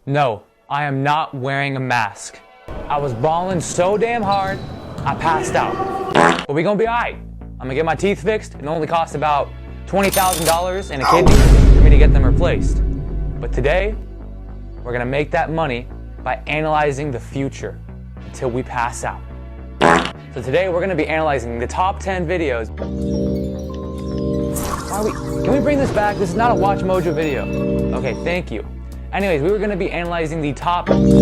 No, I am not wearing a mask. I was balling so damn hard, I passed out. But we gonna be alright. I'm gonna get my teeth fixed. It only costs about $20,000 and a kidney for me to get them replaced. But today, we're gonna make that money by analyzing the future until we pass out. So today we're gonna be analyzing the top 10 videos. Can we bring this back? This is not a Watch Mojo video. Okay, thank you. Anyways, we were gonna be analyzing the top... Bring me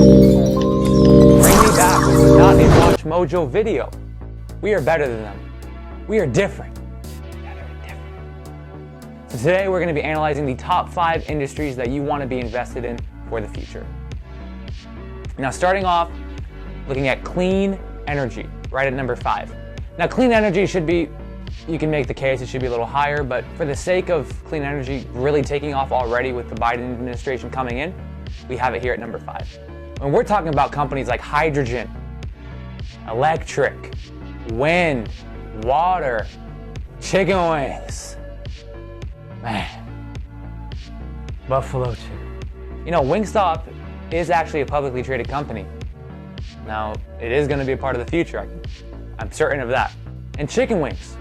back, this is not a Watch Mojo video. We are better than them. We are different. So today we're gonna be analyzing the top 5 industries that you wanna be invested in for the future. Now starting off, looking at clean energy, right at number 5. Now clean energy should be, you can make the case it should be a little higher, but for the sake of clean energy really taking off already with the Biden administration coming in, we have it here at number 5. When we're talking about companies like hydrogen, electric, wind, water, chicken wings, man, buffalo chicken. You know, Wingstop is actually a publicly traded company. Now, it is going to be a part of the future. I'm certain of that. And chicken wings.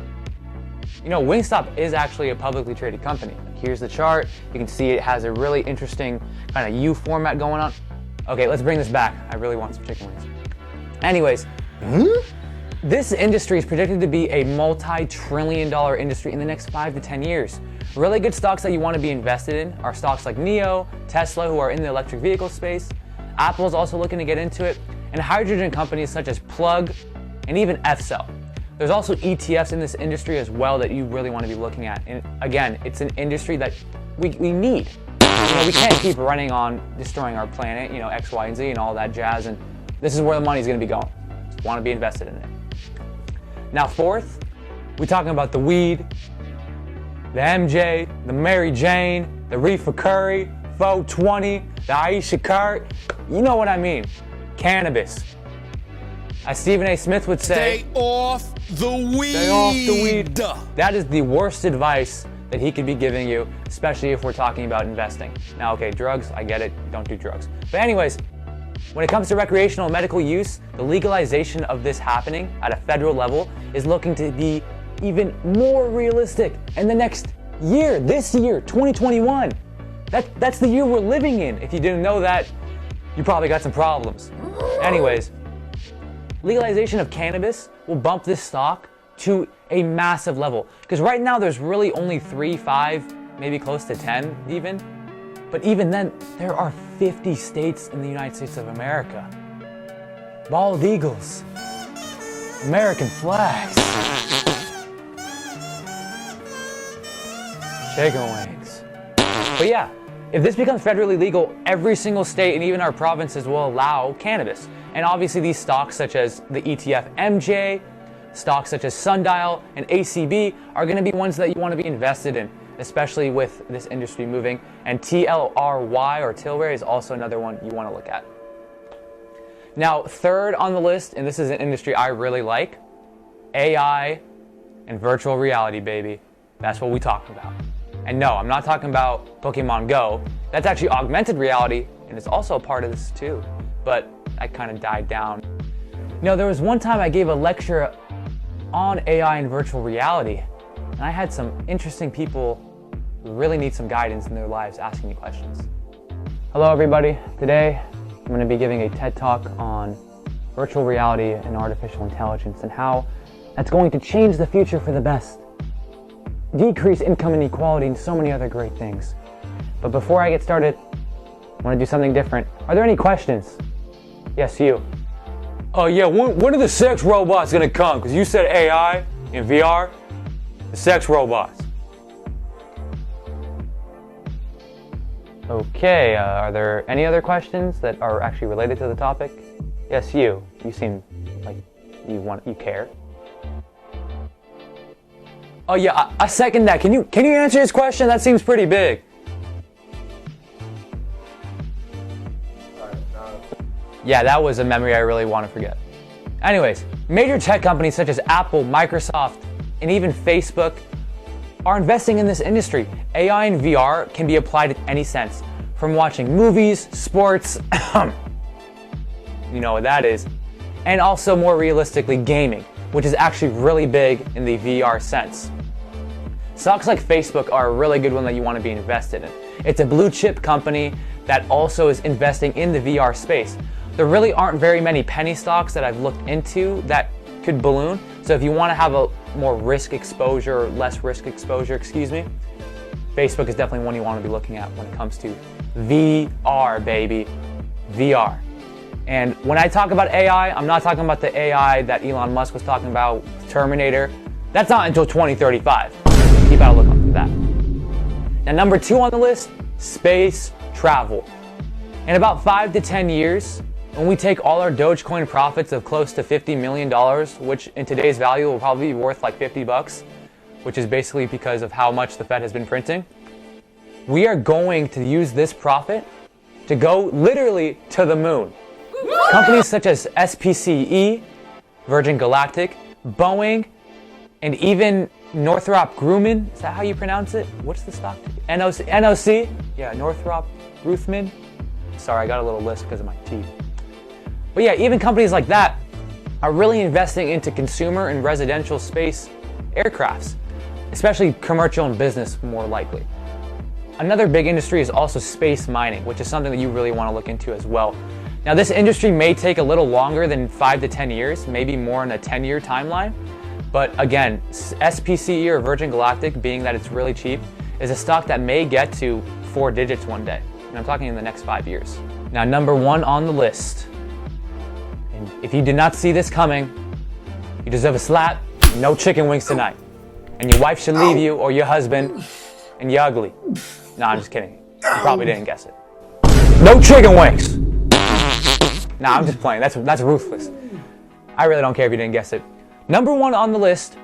You know, Wingstop is actually a publicly traded company. Here's the chart. You can see it has a really interesting kind of U format going on. Okay, let's bring this back. I really want some chicken wings. Anyways, this industry is predicted to be a multi-trillion-dollar industry in the next 5 to 10 years. Really good stocks that you want to be invested in are stocks like NIO, Tesla, who are in the electric vehicle space. Apple is also looking to get into it, and hydrogen companies such as Plug and even FCell. There's also ETFs in this industry as well that you really want to be looking at. And again, it's an industry that we need. You know, we can't keep running on destroying our planet, you know, X, Y, and Z and all that jazz, and this is where the money's going to be going. Just want to be invested in it. Now fourth, we're talking about the weed, the MJ, the Mary Jane, the Reefer Curry, 420, the Aisha Kurt. You know what I mean. Cannabis. As Stephen A. Smith would say, stay off the weed. Stay off the weed. That is the worst advice that he could be giving you, especially if we're talking about investing. Now, okay, drugs, I get it, don't do drugs. But anyways, when it comes to recreational and medical use, the legalization of this happening at a federal level is looking to be even more realistic in the next year, this year, 2021. That's the year we're living in. If you didn't know that, you probably got some problems. Anyways, legalization of cannabis will bump this stock to a massive level. Because right now there's really only 3, 5, maybe close to 10 even. But even then, there are 50 states in the United States of America. Bald eagles. American flags. Chicken wings. But yeah, if this becomes federally legal, every single state and even our provinces will allow cannabis. And obviously these stocks such as the ETF MJ, stocks such as Sundial and ACB are going to be ones that you want to be invested in, especially with this industry moving. And TLRY or Tilray is also another one you want to look at. Now, third on the list, and this is an industry I really like, AI and virtual reality, baby. That's what we talk about. And no, I'm not talking about Pokemon Go. That's actually augmented reality, and it's also a part of this too. But I kind of died down. You know, there was one time I gave a lecture on AI and virtual reality, and I had some interesting people who really need some guidance in their lives asking me questions. Hello everybody. Today I'm going to be giving a TED Talk on virtual reality and artificial intelligence and how that's going to change the future for the best, decrease income inequality, and so many other great things. But before I get started, I want to do something different. Are there any questions? Yes, you. Oh yeah, when are the sex robots gonna come? Because you said AI in VR, the sex robots. Okay, are there any other questions that are actually related to the topic? Yes, you. You seem like you care. Oh yeah, I second that. Can you answer his question? That seems pretty big. Yeah, that was a memory I really want to forget. Anyways, major tech companies such as Apple, Microsoft, and even Facebook are investing in this industry. AI and VR can be applied in any sense, from watching movies, sports, you know what that is, and also more realistically gaming, which is actually really big in the VR sense. Stocks like Facebook are a really good one that you want to be invested in. It's a blue chip company that also is investing in the VR space. There really aren't very many penny stocks that I've looked into that could balloon. So if you want to have a more risk exposure, or less risk exposure, Facebook is definitely one you want to be looking at when it comes to VR, baby. VR. And when I talk about AI, I'm not talking about the AI that Elon Musk was talking about, Terminator. That's not until 2035. Keep out a look for that. Now, number 2 on the list, space travel. In about 5 to 10 years, when we take all our Dogecoin profits of close to $50 million, which in today's value will probably be worth like $50, which is basically because of how much the Fed has been printing, we are going to use this profit to go literally to the moon. Companies such as SPCE, Virgin Galactic, Boeing, and even Northrop Grumman, is that how you pronounce it? What's the stock? NOC? Yeah, Northrop Grumman. Sorry, I got a little lisp because of my teeth. But yeah, even companies like that are really investing into consumer and residential space aircrafts, especially commercial and business more likely. Another big industry is also space mining, which is something that you really want to look into as well. Now, this industry may take a little longer than 5 to 10 years, maybe more in a 10-year timeline. But again, SPCE or Virgin Galactic, being that it's really cheap, is a stock that may get to 4 digits one day. And I'm talking in the next 5 years. Now, number 1 on the list. And if you did not see this coming, you deserve a slap, no chicken wings tonight. And your wife should leave you, or your husband, and you're ugly. No, I'm just kidding. You probably didn't guess it. No chicken wings! Nah, I'm just playing. That's ruthless. I really don't care if you didn't guess it. Number 1 on the list,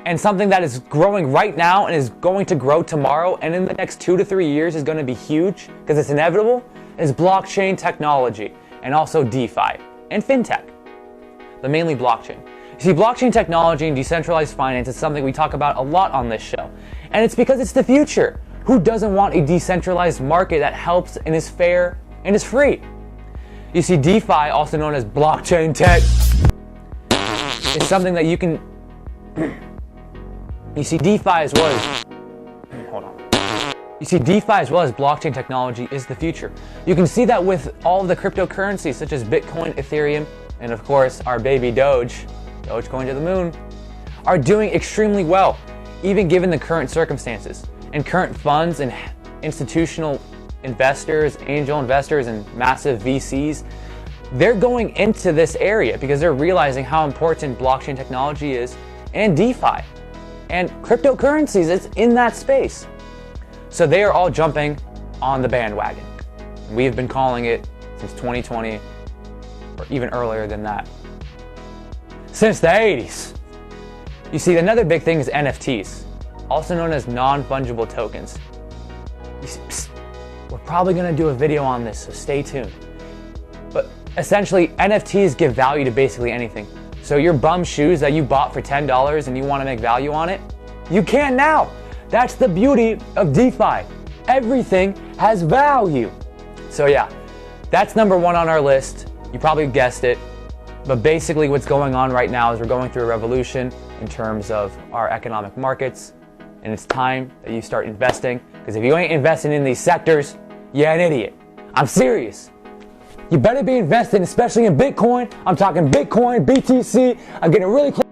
and something that is growing right now and is going to grow tomorrow and in the next 2 to 3 years is going to be huge because it's inevitable, is blockchain technology and also DeFi and fintech, but mainly blockchain. You see, blockchain technology and decentralized finance is something we talk about a lot on this show, and it's because it's the future. Who doesn't want a decentralized market that helps and is fair and is free? You see, DeFi, also known as blockchain tech, is something that you can... You see, DeFi as well as... Hold on. You see, DeFi as well as blockchain technology is the future. You can see that with all of the cryptocurrencies such as Bitcoin, Ethereum, and of course our baby Dogecoin to the moon, are doing extremely well, even given the current circumstances. And current funds and institutional investors, angel investors, and massive VCs, they're going into this area because they're realizing how important blockchain technology is and DeFi and cryptocurrencies is in that space. So they are all jumping on the bandwagon. We've been calling it since 2020 or even earlier than that. Since the 80s. You see, another big thing is NFTs, also known as non-fungible tokens. We're probably gonna do a video on this, so stay tuned. But essentially, NFTs give value to basically anything. So your bum shoes that you bought for $10 and you wanna make value on it, you can now. That's the beauty of DeFi. Everything has value. So yeah, that's number 1 on our list. You probably guessed it. But basically what's going on right now is we're going through a revolution in terms of our economic markets. And it's time that you start investing. Because if you ain't investing in these sectors, you're an idiot. I'm serious. You better be investing, especially in Bitcoin. I'm talking Bitcoin, BTC. I'm getting really close.